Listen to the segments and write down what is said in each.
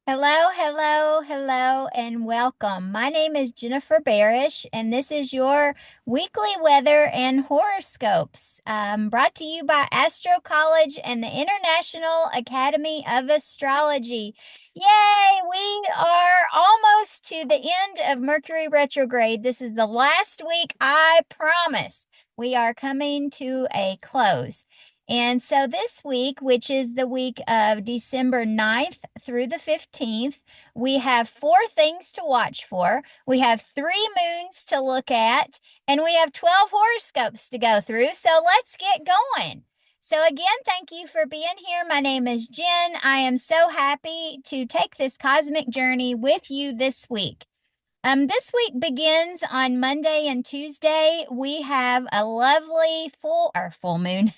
Hello, hello, hello, and welcome. My name is Jennifer Barish, and this is your weekly weather and horoscopes, brought to you by Astro College and the International Academy of Astrology. Yay! We are almost to the end of Mercury retrograde. This is the last week, I promise. We are coming to a close. And so this week, which is the week of December 9th through the 15th, we have four things to watch for. We have three moons to look at, and we have 12 horoscopes to go through. So let's get going. So, again, thank you for being here. My name is Jen. I am so happy to take this cosmic journey with you this week. This week begins on Monday and Tuesday. We have a lovely full moon.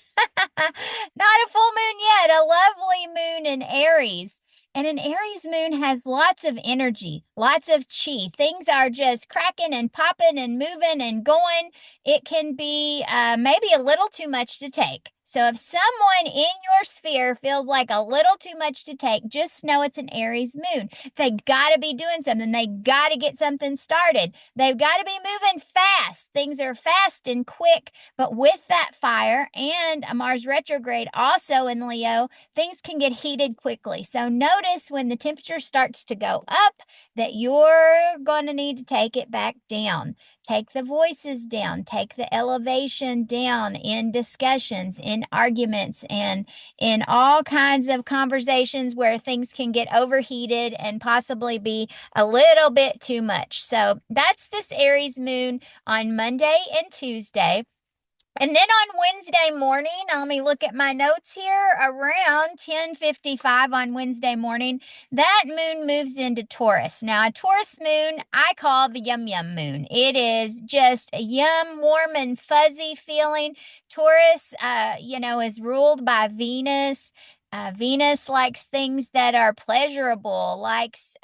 Not a full moon yet, a lovely moon in Aries. And an Aries moon has lots of energy, lots of chi. Things are just cracking and popping and moving and going. It can be maybe a little too much to take. So if someone in your sphere feels like a little too much to take, just know it's an Aries moon. They got to be doing something. They got to get something started. They've got to be moving fast. Things are fast and quick. But with that fire and a Mars retrograde also in Leo, things can get heated quickly. So notice when the temperature starts to go up that you're going to need to take it back down. Take the voices down, take the elevation down in discussions, in arguments, and in all kinds of conversations where things can get overheated and possibly be a little bit too much. So that's this Aries moon on Monday and Tuesday. And then on Wednesday morning, let me look at my notes here, around 10:55 on Wednesday morning, that moon moves into Taurus. Now, a Taurus moon, I call the yum yum moon. It is just a yum, warm and fuzzy feeling. Taurus, is ruled by Venus. Venus likes things that are pleasurable, likes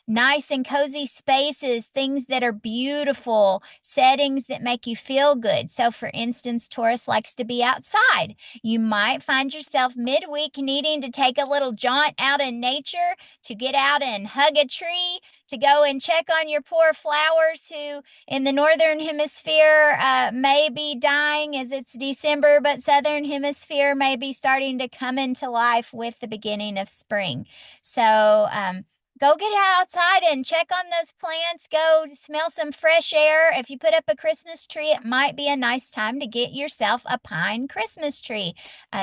nice and cozy spaces, things that are beautiful, settings that make you feel good. So, for instance, Taurus likes to be outside. You might find yourself midweek needing to take a little jaunt out in nature, to get out and hug a tree, to go and check on your poor flowers who in the northern hemisphere may be dying as it's December, but southern hemisphere may be starting to come into life with the beginning of spring. So, go get outside and check on those plants. Go smell some fresh air. If you put up a Christmas tree, it might be a nice time to get yourself a pine Christmas tree.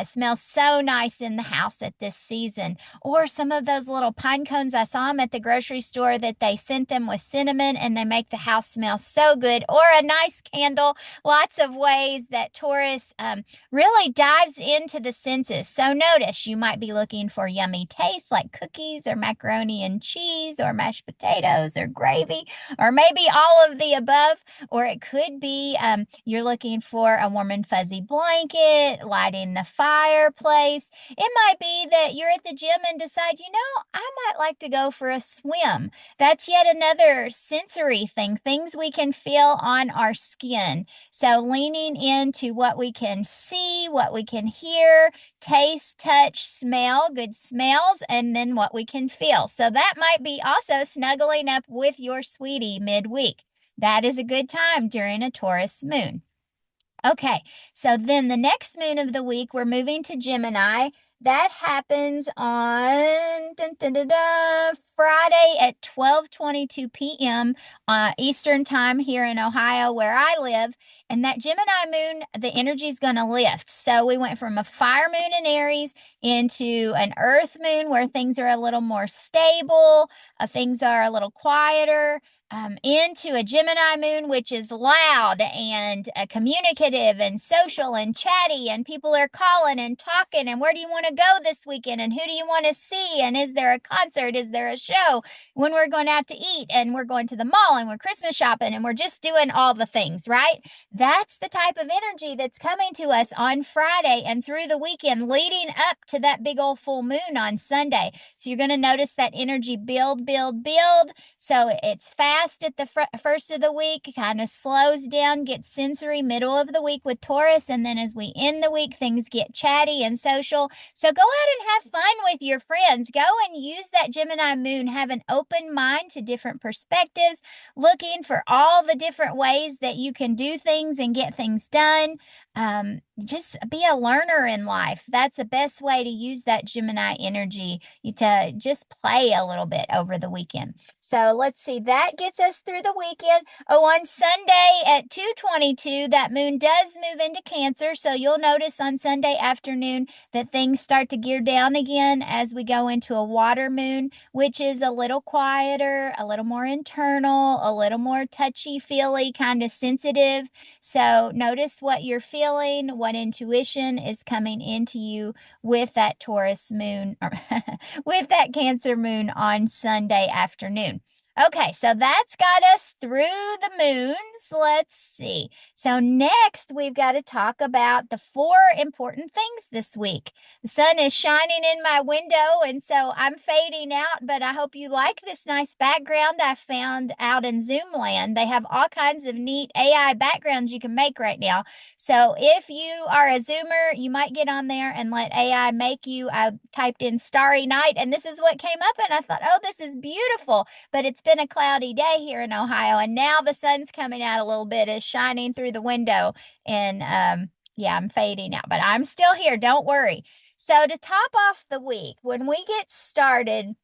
Smells so nice in the house at this season. Or some of those little pine cones, I saw them at the grocery store that they sent them with cinnamon and they make the house smell so good. Or a nice candle. Lots of ways that Taurus really dives into the senses. So notice you might be looking for yummy taste like cookies or macaroni and cheese or mashed potatoes or gravy, or maybe all of the above. Or it could be you're looking for a warm and fuzzy blanket, lighting the fireplace. It might be that you're at the gym and decide, I might like to go for a swim. That's yet another sensory thing, things we can feel on our skin. So leaning into what we can see, what we can hear, taste, touch, smell, good smells, and then what we can feel. So that might be also snuggling up with your sweetie midweek. That is a good time during a Taurus moon. Okay, so then the next moon of the week, we're moving to Gemini. That happens on Friday at 12:22 p.m. Eastern time here in Ohio, where I live. And that Gemini moon, the energy is going to lift. So we went from a fire moon in Aries into an earth moon where things are a little more stable, things are a little quieter, into a Gemini moon, which is loud and communicative and social and chatty, and people are calling and talking. And where do you want to go this weekend? And who do you want to see? And is there a concert? Is there a show? When we're going out to eat, and we're going to the mall, and we're Christmas shopping, and we're just doing all the things, right? That's the type of energy that's coming to us on Friday and through the weekend, leading up to that big old full moon on Sunday. So you're going to notice that energy build, build, build. So it's fast fast at the first of the week, kind of slows down, gets sensory middle of the week with Taurus. And then as we end the week, things get chatty and social. So go out and have fun with your friends. Go and use that Gemini moon. Have an open mind to different perspectives, looking for all the different ways that you can do things and get things done. Just be a learner in life. That's the best way to use that Gemini energy, to just play a little bit over the weekend. So let's see, that gets us through the weekend. Oh, on Sunday at 2:22, that moon does move into Cancer. So you'll notice on Sunday afternoon that things start to gear down again as we go into a water moon, which is a little quieter, a little more internal, a little more touchy-feely, kind of sensitive. So notice what you're feeling, what intuition is coming into you with that Taurus moon, or with that Cancer moon on Sunday afternoon. Okay, so that's got us through the moons. Let's see. So next, we've got to talk about the 4 important things this week. The sun is shining in my window, and so I'm fading out, but I hope you like this nice background I found out in Zoom land. They have all kinds of neat AI backgrounds you can make right now. So if you are a Zoomer, you might get on there and let AI make you. I typed in Starry Night, and this is what came up, and I thought, oh, this is beautiful. But it's been a cloudy day here in Ohio, and now the sun's coming out a little bit, is shining through the window, and yeah, I'm fading out, but I'm still here. Don't worry. So to top off the week, when we get started,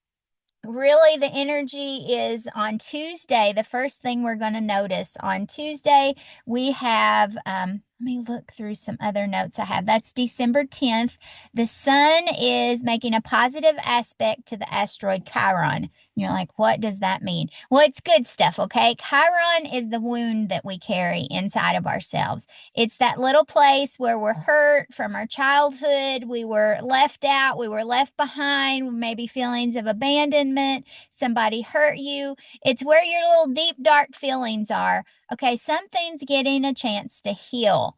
really the energy is on Tuesday. The first thing we're going to notice on Tuesday, we have, let me look through some other notes I have. That's December 10th. The sun is making a positive aspect to the asteroid Chiron. You're like, what does that mean? Well, it's good stuff, okay? Chiron is the wound that we carry inside of ourselves. It's that little place where we're hurt from our childhood. We were left out. We were left behind. Maybe feelings of abandonment. Somebody hurt you. It's where your little deep, dark feelings are. Okay, something's getting a chance to heal.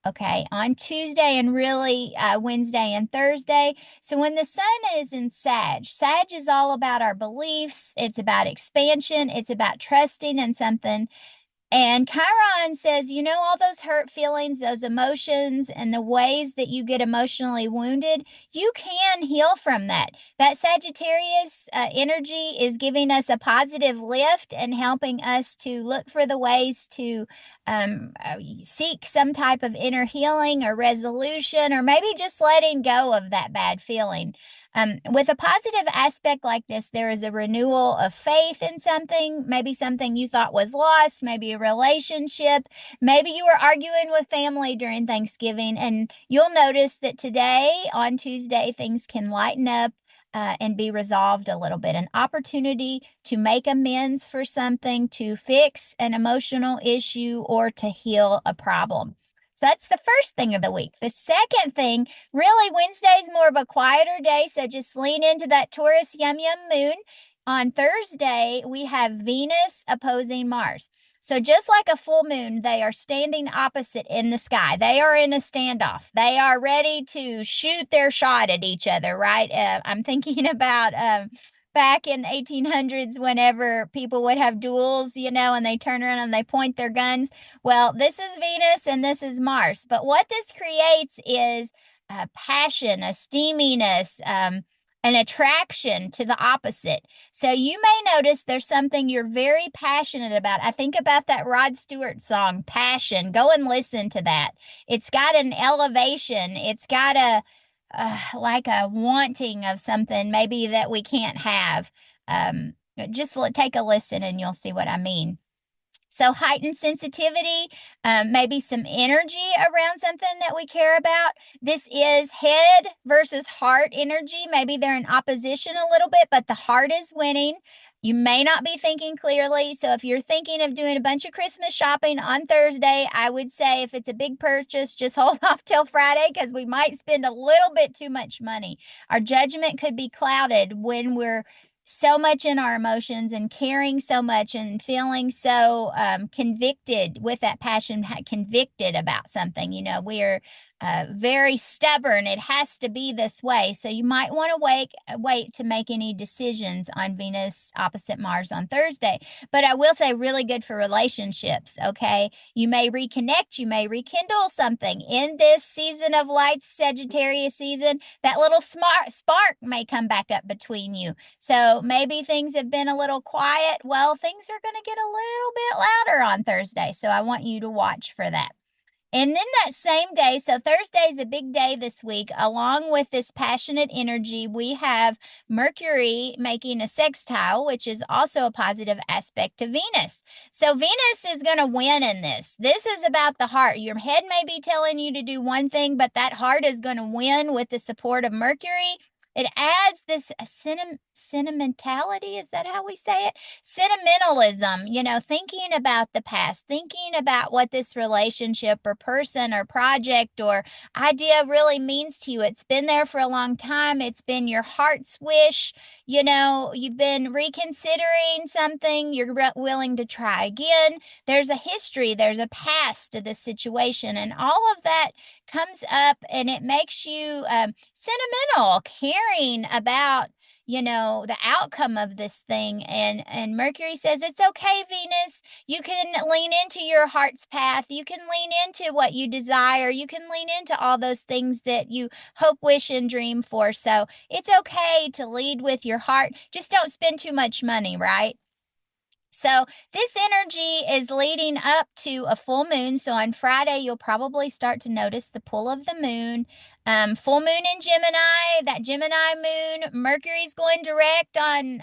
Okay, on Tuesday and really Wednesday and Thursday. So when the sun is in Sag, Sag is all about our beliefs. It's about expansion. It's about trusting in something. And Chiron says, all those hurt feelings, those emotions, and the ways that you get emotionally wounded, you can heal from that. That Sagittarius energy is giving us a positive lift and helping us to look for the ways to seek some type of inner healing or resolution, or maybe just letting go of that bad feeling. With a positive aspect like this, there is a renewal of faith in something, maybe something you thought was lost, maybe a relationship, maybe you were arguing with family during Thanksgiving, and you'll notice that today, on Tuesday, things can lighten up and be resolved a little bit. An opportunity to make amends for something, to fix an emotional issue, or to heal a problem. So that's the first thing of the week. The second thing, really, Wednesday's more of a quieter day, so just lean into that Taurus yum moon. On Thursday, we have Venus opposing Mars. So just like a full moon, they are standing opposite in the sky. They are in a standoff. They are ready to shoot their shot at each other, right? I'm thinking about back in the 1800s, whenever people would have duels, and they turn around and they point their guns. Well, this is Venus and this is Mars. But what this creates is a passion, a steaminess, an attraction to the opposite. So you may notice there's something you're very passionate about. I think about that Rod Stewart song, Passion. Go and listen to that. It's got an elevation. It's got like a wanting of something maybe that we can't have. Just take a listen and you'll see what I mean. So heightened sensitivity, maybe some energy around something that we care about. This is head versus heart energy. Maybe they're in opposition a little bit, but the heart is winning. You may not be thinking clearly. So if you're thinking of doing a bunch of Christmas shopping on Thursday, I would say if it's a big purchase, just hold off till Friday, because we might spend a little bit too much money. Our judgment could be clouded when we're so much in our emotions and caring so much and feeling so convicted with that passion, convicted about something. We're very stubborn. It has to be this way. So you might want to wait to make any decisions on Venus opposite Mars on Thursday. But I will say, really good for relationships. Okay, you may reconnect, you may rekindle something in this season of lights, Sagittarius season. That little smart spark may come back up between you. So maybe things have been a little quiet. Well, things are going to get a little bit louder on Thursday. So I want you to watch for that. And then that same day, so Thursday is a big day this week. Along with this passionate energy, we have Mercury making a sextile, which is also a positive aspect to Venus. So Venus is going to win in this. This is about the heart. Your head may be telling you to do one thing, but that heart is going to win with the support of Mercury. It adds this sentimentality. Is that how we say it? Sentimentalism, thinking about the past, thinking about what this relationship or person or project or idea really means to you. It's been there for a long time. It's been your heart's wish. You've been reconsidering something. You're willing to try again. There's a history, there's a past to this situation, and all of that comes up and it makes you sentimental, caring about the outcome of this thing. And Mercury says, it's okay, Venus. You can lean into your heart's path. You can lean into what you desire. You can lean into all those things that you hope, wish, and dream for. So it's okay to lead with your heart. Just don't spend too much money, right? So this energy is leading up to a full moon. So on Friday, you'll probably start to notice the pull of the moon. Full moon in Gemini, that Gemini moon, Mercury's going direct on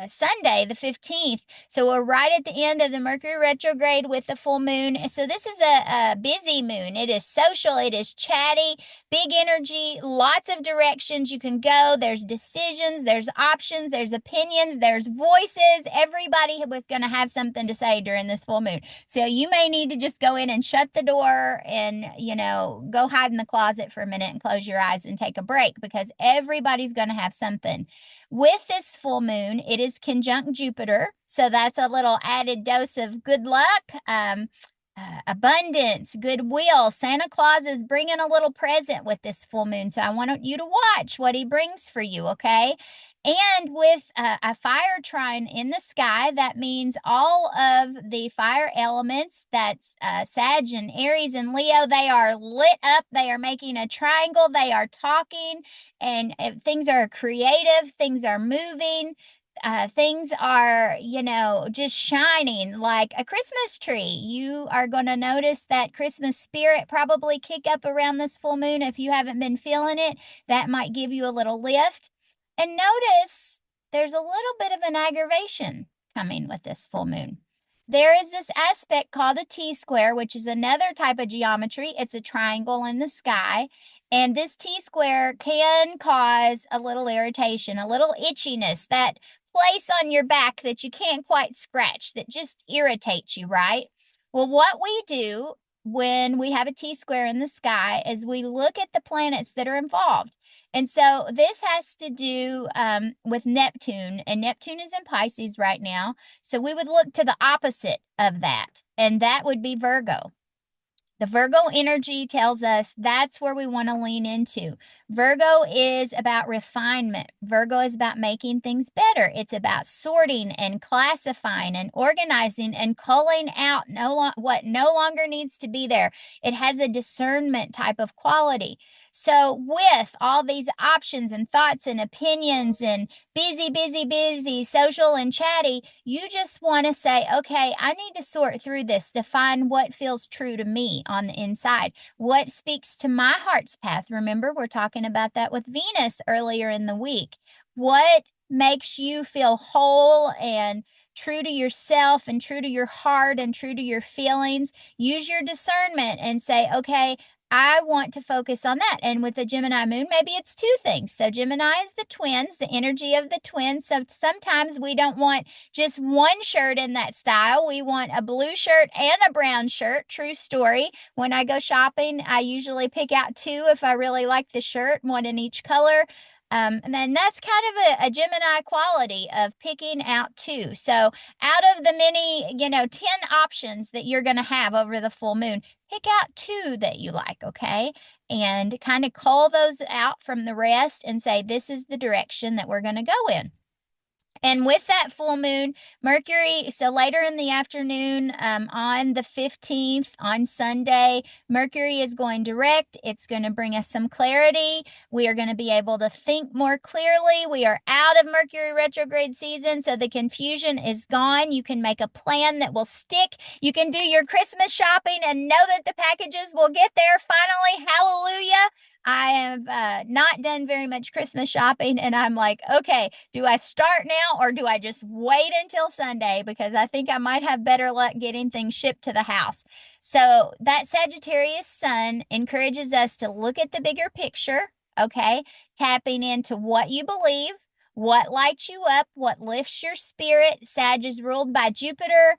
Sunday, the 15th. So we're right at the end of the Mercury retrograde with the full moon. So this is a busy moon. It is social, it is chatty, big energy, lots of directions you can go. There's decisions, there's options, there's opinions, there's voices. Everybody was going to have something to say during this full moon. So you may need to just go in and shut the door and, go hide in the closet for a minute and close your eyes and take a break, because everybody's going to have something. With this full moon, it is conjunct Jupiter. So that's a little added dose of good luck. Abundance, goodwill. Santa Claus is bringing a little present with this full moon. So I want you to watch what he brings for you, okay? And with a fire trine in the sky, that means all of the fire elements, that's Sag and Aries and Leo, they are lit up. They are making a triangle. They are talking, and things are creative. Things are moving. Things are, just shining like a Christmas tree. You are going to notice that Christmas spirit probably kick up around this full moon. If you haven't been feeling it, that might give you a little lift. And notice there's a little bit of an aggravation coming with this full moon. There is this aspect called a T-square, which is another type of geometry. It's a triangle in the sky. And this T-square can cause a little irritation, a little itchiness, that place on your back that you can't quite scratch, that just irritates you, right? Well, what we do when we have a T-square in the sky is we look at the planets that are involved. And so this has to do with Neptune, and Neptune is in Pisces right now. So we would look to the opposite of that, and that would be Virgo. The Virgo energy tells us that's where we want to lean into. Virgo is about refinement. Virgo is about making things better. It's about sorting and classifying and organizing and culling out what no longer needs to be there. It has a discernment type of quality. So with all these options and thoughts and opinions and busy, social and chatty, you just want to say, okay, I need to sort through this to find what feels true to me on the inside, what speaks to my heart's path. Remember, we're talking about that with Venus earlier in the week. What makes you feel whole and true to yourself and true to your heart and true to your feelings? Use your discernment and say, okay, I want to focus on that. And with the Gemini moon, maybe it's two things. So Gemini is the twins, the energy of the twins. So sometimes we don't want just one shirt in that style. We want a blue shirt and a brown shirt. True story. When I go shopping, I usually pick out two if I really like the shirt, one in each color. And then that's kind of a Gemini quality of picking out two. So out of the many, 10 options that you're going to have over the full moon, pick out two that you like, okay? and kind of cull those out from the rest and say, this is the direction that we're going to go in. And with that full moon, Mercury, so later in the afternoon, on the 15th, on Sunday, Mercury is going direct. It's going to bring us some clarity. We are going to be able to think more clearly. We are out of Mercury retrograde season, so the confusion is gone. You can make a plan that will stick. You can do your Christmas shopping and know that the packages will get there finally. Hallelujah. I have not done very much Christmas shopping, and I'm like, okay, do I start now or do I just wait until Sunday? Because I think I might have better luck getting things shipped to the house. So that Sagittarius sun encourages us to look at the bigger picture, okay? Tapping into what you believe, what lights you up, what lifts your spirit. Sag is ruled by Jupiter.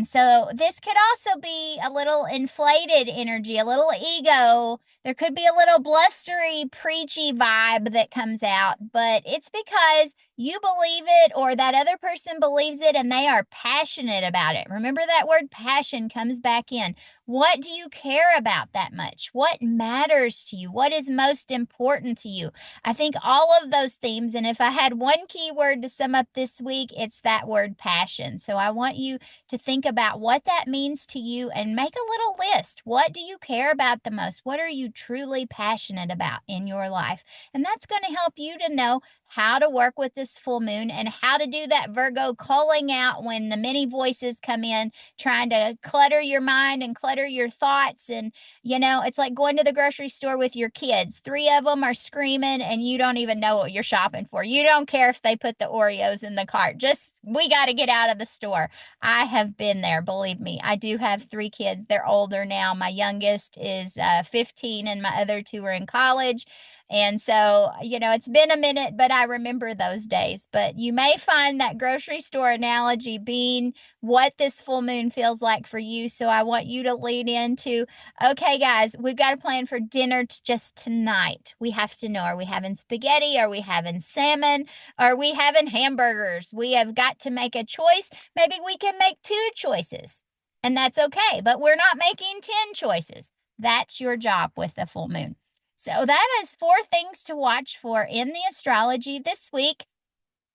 So this could also be a little inflated energy, a little ego. There could be a little blustery, preachy vibe that comes out, but it's because you believe it or that other person believes it and they are passionate about it. Remember that word passion comes back in. What do you care about that much? What matters to you? What is most important to you? I think all of those themes, and if I had one key word to sum up this week, it's that word passion. So I want you to think about what that means to you and make a little list. What do you care about the most? What are you truly passionate about in your life? And that's going to help you to know how to work with this full moon and how to do that Virgo calling out when the many voices come in, trying to clutter your mind and clutter your thoughts. And, it's like going to the grocery store with your kids. Three of them are screaming and you don't even know what you're shopping for. You don't care if they put the Oreos in the cart. Just, we got to get out of the store. I have been there, believe me. I do have three kids. They're older now. My youngest is 15 and my other two are in college. And so, it's been a minute, but I remember those days. But you may find that grocery store analogy being what this full moon feels like for you. So I want you to lean into, okay, guys, we've got a plan for dinner just tonight. We have to know, are we having spaghetti? Are we having salmon? Are we having hamburgers? We have got to make a choice. Maybe we can make two choices, and that's okay. But we're not making 10 choices. That's your job with the full moon. So that is 4 things to watch for in the astrology this week.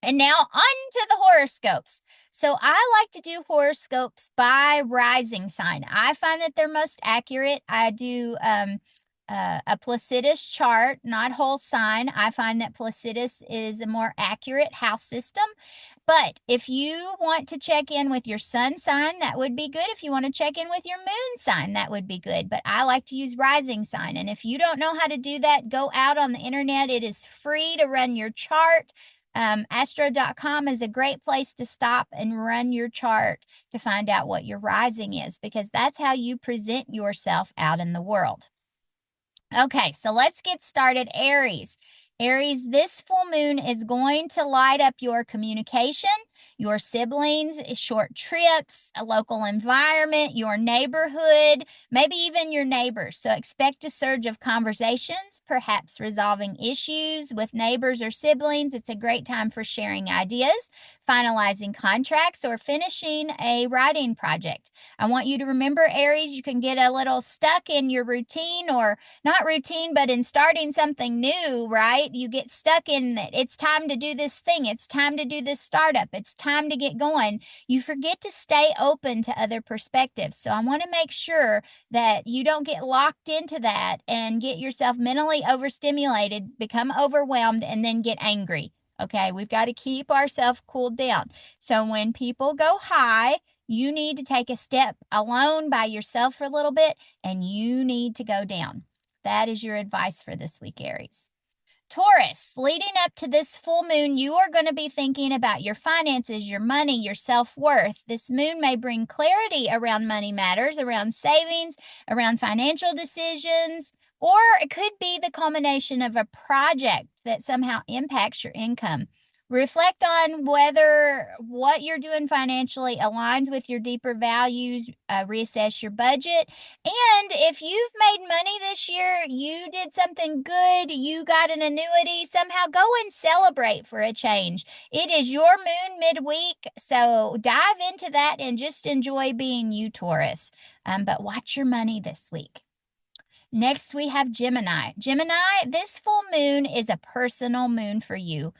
And now on to the horoscopes. So I like to do horoscopes by rising sign. I find that they're most accurate. I do a Placidus chart, not whole sign. I find that Placidus is a more accurate house system. But if you want to check in with your sun sign, that would be good. If you want to check in with your moon sign, that would be good. But I like to use rising sign. And if you don't know how to do that, go out on the internet. It is free to run your chart. Astro.com is a great place to stop and run your chart to find out what your rising is, because that's how you present yourself out in the world. Okay, so let's get started. Aries. Aries, this full moon is going to light up your communication, your siblings, short trips, a local environment, your neighborhood, maybe even your neighbors. So expect a surge of conversations, perhaps resolving issues with neighbors or siblings. It's a great time for sharing ideas, finalizing contracts, or finishing a writing project. I want you to remember, Aries, you can get a little stuck in your routine, or not routine, but in starting something new, right? You get stuck in it. It's time to do this thing. It's time to do this startup. It's time to get going. You forget to stay open to other perspectives. So I want to make sure that you don't get locked into that and get yourself mentally overstimulated, become overwhelmed, and then get angry. Okay, we've got to keep ourselves cooled down. So when people go high, you need to take a step alone by yourself for a little bit, and you need to go down. That is your advice for this week, Aries. Taurus, leading up to this full moon, you are going to be thinking about your finances, your money, your self-worth. This moon may bring clarity around money matters, around savings, around financial decisions, or it could be the culmination of a project that somehow impacts your income. Reflect on whether what you're doing financially aligns with your deeper values, reassess your budget. And if you've made money this year, you did something good, you got an annuity, somehow go and celebrate for a change. It is your moon midweek, so dive into that and just enjoy being you, Taurus. But watch your money this week. Next, we have Gemini. Gemini, this full moon is a personal moon for you.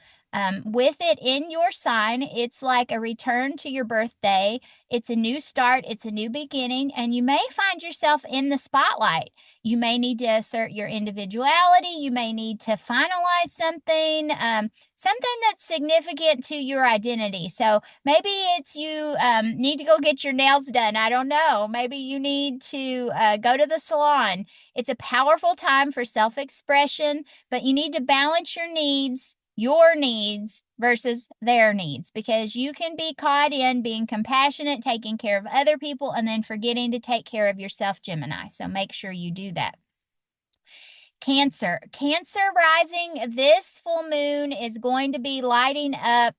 With it in your sign, it's like a return to your birthday. It's a new start, it's a new beginning, and you may find yourself in the spotlight. You may need to assert your individuality. You may need to finalize something, something that's significant to your identity. So maybe it's you need to go get your nails done. I don't know. Maybe you need to go to the salon. It's a powerful time for self expression, but you need to balance your needs versus their needs, because you can be caught in being compassionate, taking care of other people, and then forgetting to take care of yourself, Gemini. So make sure you do that. Cancer. Cancer rising, this full moon is going to be lighting up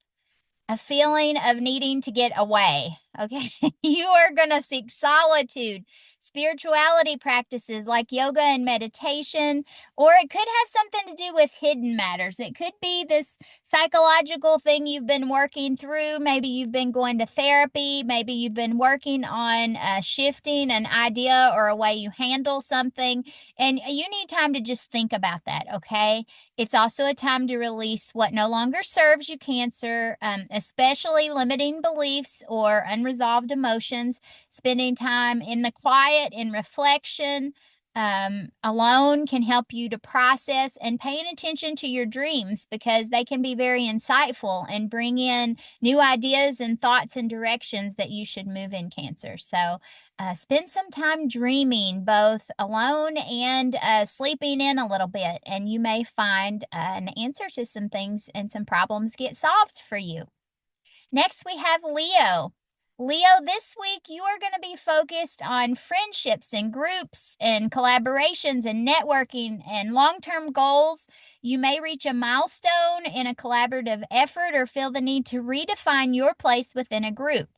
a feeling of needing to get away. Okay. You are going to seek solitude, spirituality practices like yoga and meditation, or it could have something to do with hidden matters. It could be this psychological thing you've been working through. Maybe you've been going to therapy. Maybe you've been working on shifting an idea or a way you handle something. And you need time to just think about that. Okay. It's also a time to release what no longer serves you, Cancer, especially limiting beliefs or unresolved emotions. Spending time in the quiet, in reflection, alone can help you to process, and paying attention to your dreams, because they can be very insightful and bring in new ideas and thoughts and directions that you should move in, Cancer. So spend some time dreaming, both alone and sleeping in a little bit, and you may find an answer to some things and some problems get solved for you. Next, we have Leo. Leo, this week you are going to be focused on friendships and groups and collaborations and networking and long-term goals. You may reach a milestone in a collaborative effort or feel the need to redefine your place within a group.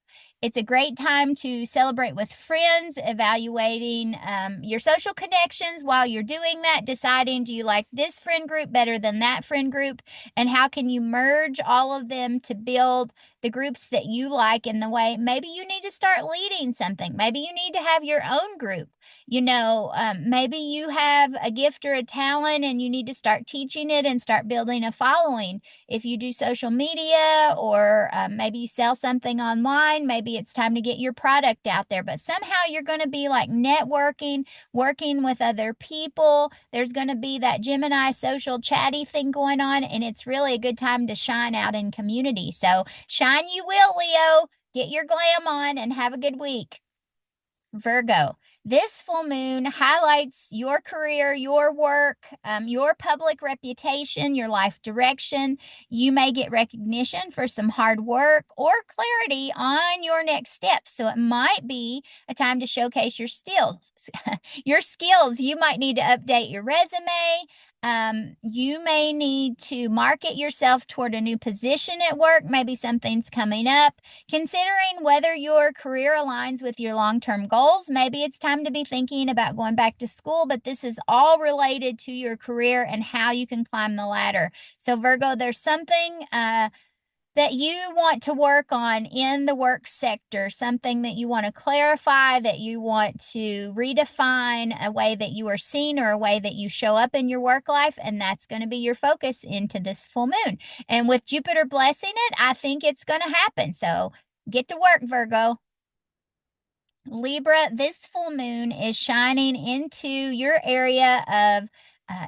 It's a great time to celebrate with friends, evaluating your social connections while you're doing that, deciding, do you like this friend group better than that friend group? And how can you merge all of them to build the groups that you like in the way? Maybe you need to start leading something. Maybe you need to have your own group. Maybe you have a gift or a talent and you need to start teaching it and start building a following. If you do social media, or maybe you sell something online, maybe it's time to get your product out there. But somehow you're going to be like networking, working with other people. There's going to be that Gemini social chatty thing going on, and it's really a good time to shine out in community. So shine you will, Leo. Get your glam on and have a good week. Virgo, this full moon highlights your career, your work, your public reputation, your life direction. You may get recognition for some hard work or clarity on your next steps. So it might be a time to showcase your skills. Your skills. You might need to update your resume. You may need to market yourself toward a new position at work. Maybe something's coming up. Considering whether your career aligns with your long-term goals, maybe it's time to be thinking about going back to school, but this is all related to your career and how you can climb the ladder. So Virgo, there's something that you want to work on in the work sector, something that you want to clarify, that you want to redefine a way that you are seen or a way that you show up in your work life. And that's going to be your focus into this full moon. And with Jupiter blessing it, I think it's going to happen. So get to work, Virgo. Libra, this full moon is shining into your area of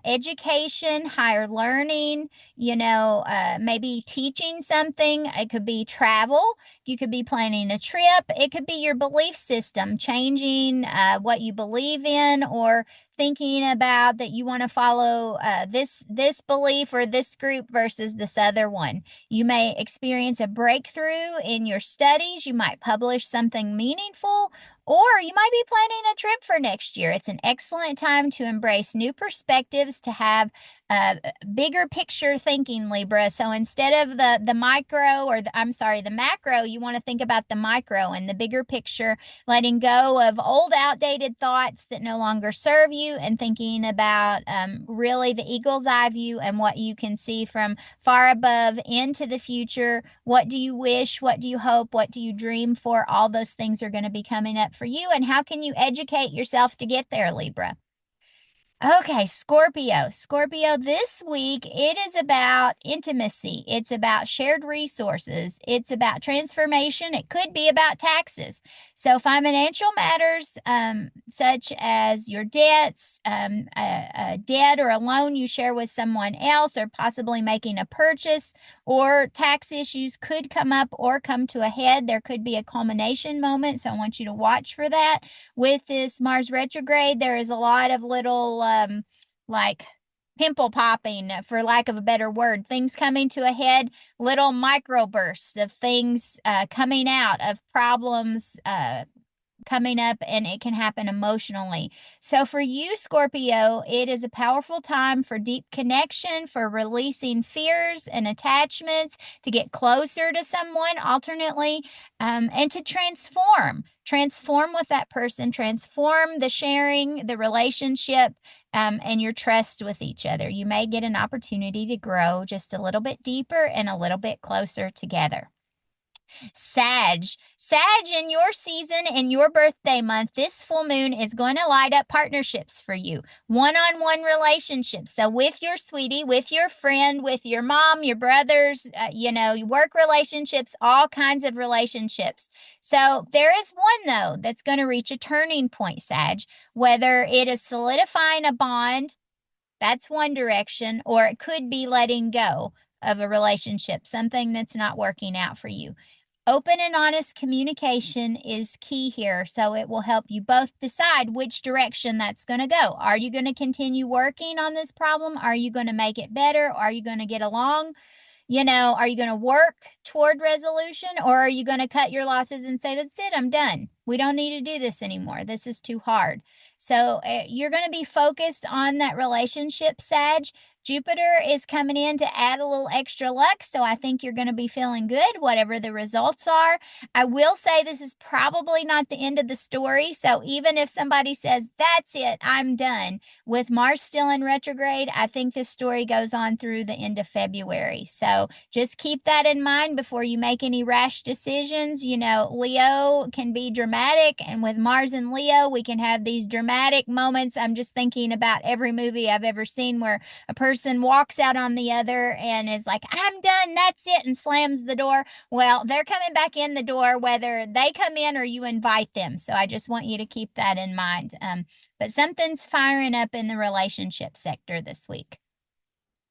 education, higher learning, maybe teaching something. It could be travel. You could be planning a trip. It could be your belief system, changing what you believe in, or thinking about that you want to follow this belief or this group versus this other one. You may experience a breakthrough in your studies. You might publish something meaningful, or you might be planning a trip for next year. It's an excellent time to embrace new perspectives, to have bigger picture thinking, Libra. So instead of the micro, or the macro, you want to think about the micro and the bigger picture, letting go of old outdated thoughts that no longer serve you, and thinking about really the eagle's eye view and what you can see from far above into the future. What do you wish? What do you hope? What do you dream for? All those things are going to be coming up for you. And how can you educate yourself to get there, Libra? Okay, Scorpio. Scorpio, this week it is about intimacy. It's about shared resources. It's about transformation. It could be about taxes. So, financial matters, such as your debts, a debt or a loan you share with someone else, or possibly making a purchase, or tax issues could come up or come to a head. There could be a culmination moment. So, I want you to watch for that. With this Mars retrograde, there is a lot of little like pimple popping, for lack of a better word, things coming to a head, little microbursts of things coming out, of problems coming up, and it can happen emotionally. So for you, Scorpio, it is a powerful time for deep connection, for releasing fears and attachments, to get closer to someone alternately, and to transform with that person, transform the sharing, the relationship, and your trust with each other. You may get an opportunity to grow just a little bit deeper and a little bit closer together. Sag, in your season, in your birthday month, this full moon is going to light up partnerships for you, one-on-one relationships. So with your sweetie, with your friend, with your mom, your brothers, work relationships, all kinds of relationships. So there is one, though, that's going to reach a turning point, Sag, whether it is solidifying a bond. That's one direction, or it could be letting go of a relationship, something that's not working out for you. Open and honest communication is key here. So it will help you both decide which direction that's going to go. Are you going to continue working on this problem? Are you going to make it better? Are you going to get along? Are you going to work toward resolution, or are you going to cut your losses and say, that's it, I'm done. We don't need to do this anymore. This is too hard. So you're going to be focused on that relationship, Sag. Jupiter is coming in to add a little extra luck. So I think you're going to be feeling good, whatever the results are. I will say this is probably not the end of the story. So even if somebody says, that's it, I'm done, with Mars still in retrograde, I think this story goes on through the end of February. So just keep that in mind before you make any rash decisions. Leo can be dramatic, and with Mars and Leo, we can have these dramatic moments. I'm just thinking about every movie I've ever seen where a person walks out on the other and is like, I'm done, that's it, and slams the door. Well, they're coming back in the door, whether they come in or you invite them. So I just want you to keep that in mind. But something's firing up in the relationship sector this week.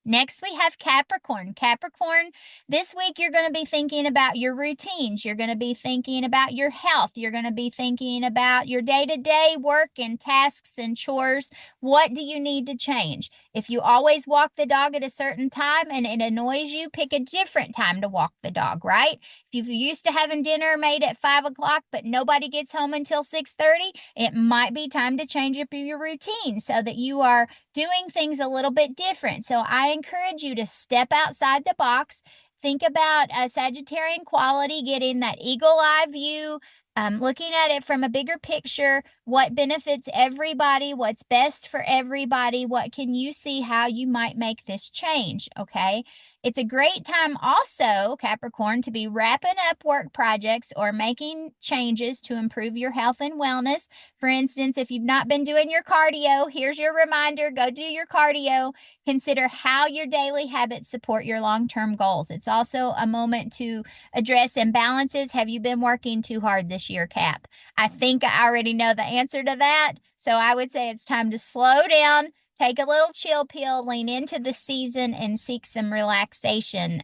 Next, we have Capricorn. Capricorn, this week you're going to be thinking about your routines. You're going to be thinking about your health. You're going to be thinking about your day-to-day work and tasks and chores. What do you need to change? If you always walk the dog at a certain time and it annoys you, pick a different time to walk the dog, right? If you're used to having dinner made at 5 o'clock, but nobody gets home until 6:30, it might be time to change up your routine so that you are doing things a little bit different. So I encourage you to step outside the box. Think about a Sagittarian quality, getting that eagle eye view, looking at it from a bigger picture, what benefits everybody, what's best for everybody, what can you see how you might make this change, okay? It's a great time also, Capricorn, to be wrapping up work projects or making changes to improve your health and wellness. For instance, if you've not been doing your cardio, here's your reminder, go do your cardio. Consider how your daily habits support your long-term goals. It's also a moment to address imbalances. Have you been working too hard this year, Cap? I think I already know the answer to that. So I would say it's time to slow down, take a little chill pill, lean into the season, and seek some relaxation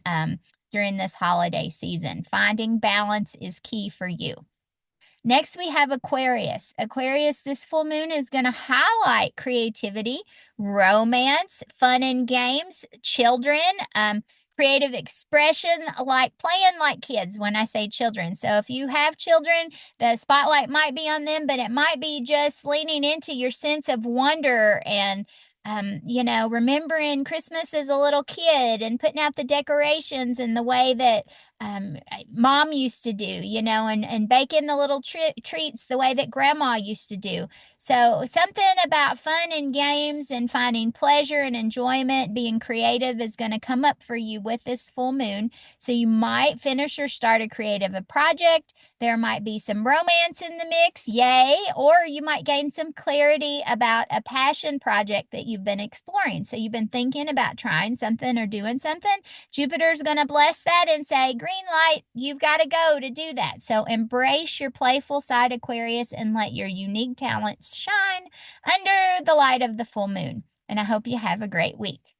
during this holiday season. Finding balance is key for you. Next, we have Aquarius. Aquarius, this full moon is going to highlight creativity, romance, fun and games, children, creative expression, like playing like kids when I say children. So if you have children, the spotlight might be on them, but it might be just leaning into your sense of wonder and remembering Christmas as a little kid and putting out the decorations and the way that mom used to do, and bake in the little treats the way that grandma used to do. So something about fun and games and finding pleasure and enjoyment, being creative is going to come up for you with this full moon. So you might finish or start a creative project. There might be some romance in the mix, yay, or you might gain some clarity about a passion project that you've been exploring. So you've been thinking about trying something or doing something. Jupiter's going to bless that and say, green light, you've got to go to do that. So embrace your playful side, Aquarius, and let your unique talents shine under the light of the full moon. And I hope you have a great week.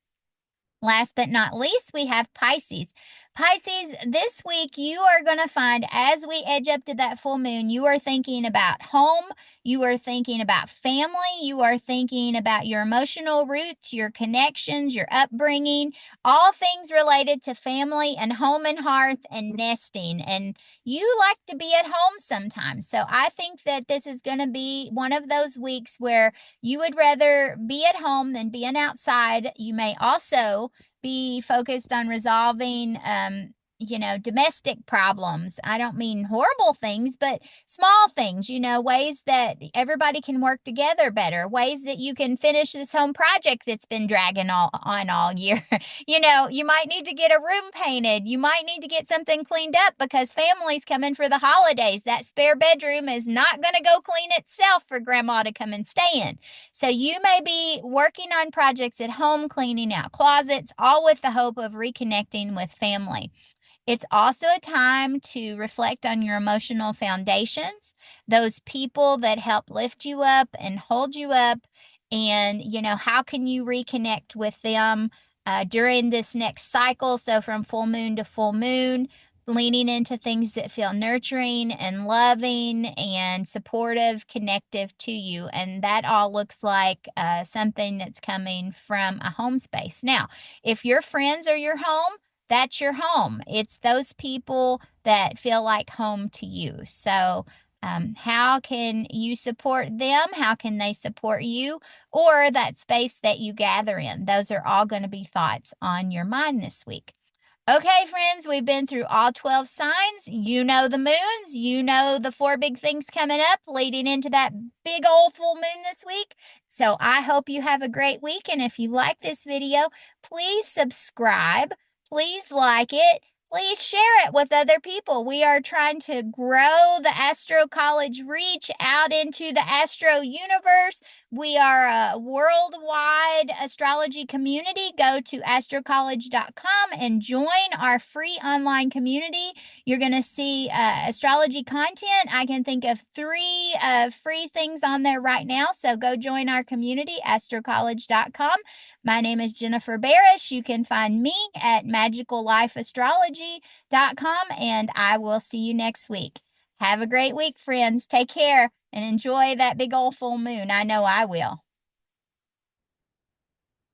Last but not least, we have Pisces. Pisces, this week you are going to find as we edge up to that full moon, you are thinking about home, you are thinking about family, you are thinking about your emotional roots, your connections, your upbringing, all things related to family and home and hearth and nesting. And you like to be at home sometimes. So I think that this is going to be one of those weeks where you would rather be at home than being outside. You may also be focused on resolving, domestic problems. I don't mean horrible things, but small things, ways that everybody can work together better, ways that you can finish this home project that's been dragging on all year. You might need to get a room painted. You might need to get something cleaned up because family's coming for the holidays. That spare bedroom is not going to go clean itself for grandma to come and stay in. So you may be working on projects at home, cleaning out closets, all with the hope of reconnecting with family. It's also a time to reflect on your emotional foundations, those people that help lift you up and hold you up. And, how can you reconnect with them during this next cycle? So from full moon to full moon, leaning into things that feel nurturing and loving and supportive, connective to you. And that all looks like something that's coming from a home space. Now, if your friends are your home, that's your home. It's those people that feel like home to you. So, how can you support them? How can they support you? Or that space that you gather in? Those are all going to be thoughts on your mind this week. Okay, friends, we've been through all 12 signs. You know the moons. You know the 4 big things coming up leading into that big old full moon this week. So I hope you have a great week. And if you like this video, please subscribe. Please like it. Please share it with other people. We are trying to grow the Astro College reach out into the Astro universe. We are a worldwide astrology community. Go to astrocollege.com and join our free online community. You're going to see astrology content. I can think of 3 free things on there right now. So go join our community, astrocollege.com. My name is Jennifer Barish. You can find me at magicallifeastrology.com, and I will see you next week. Have a great week, friends. Take care and enjoy that big old full moon. I know I will.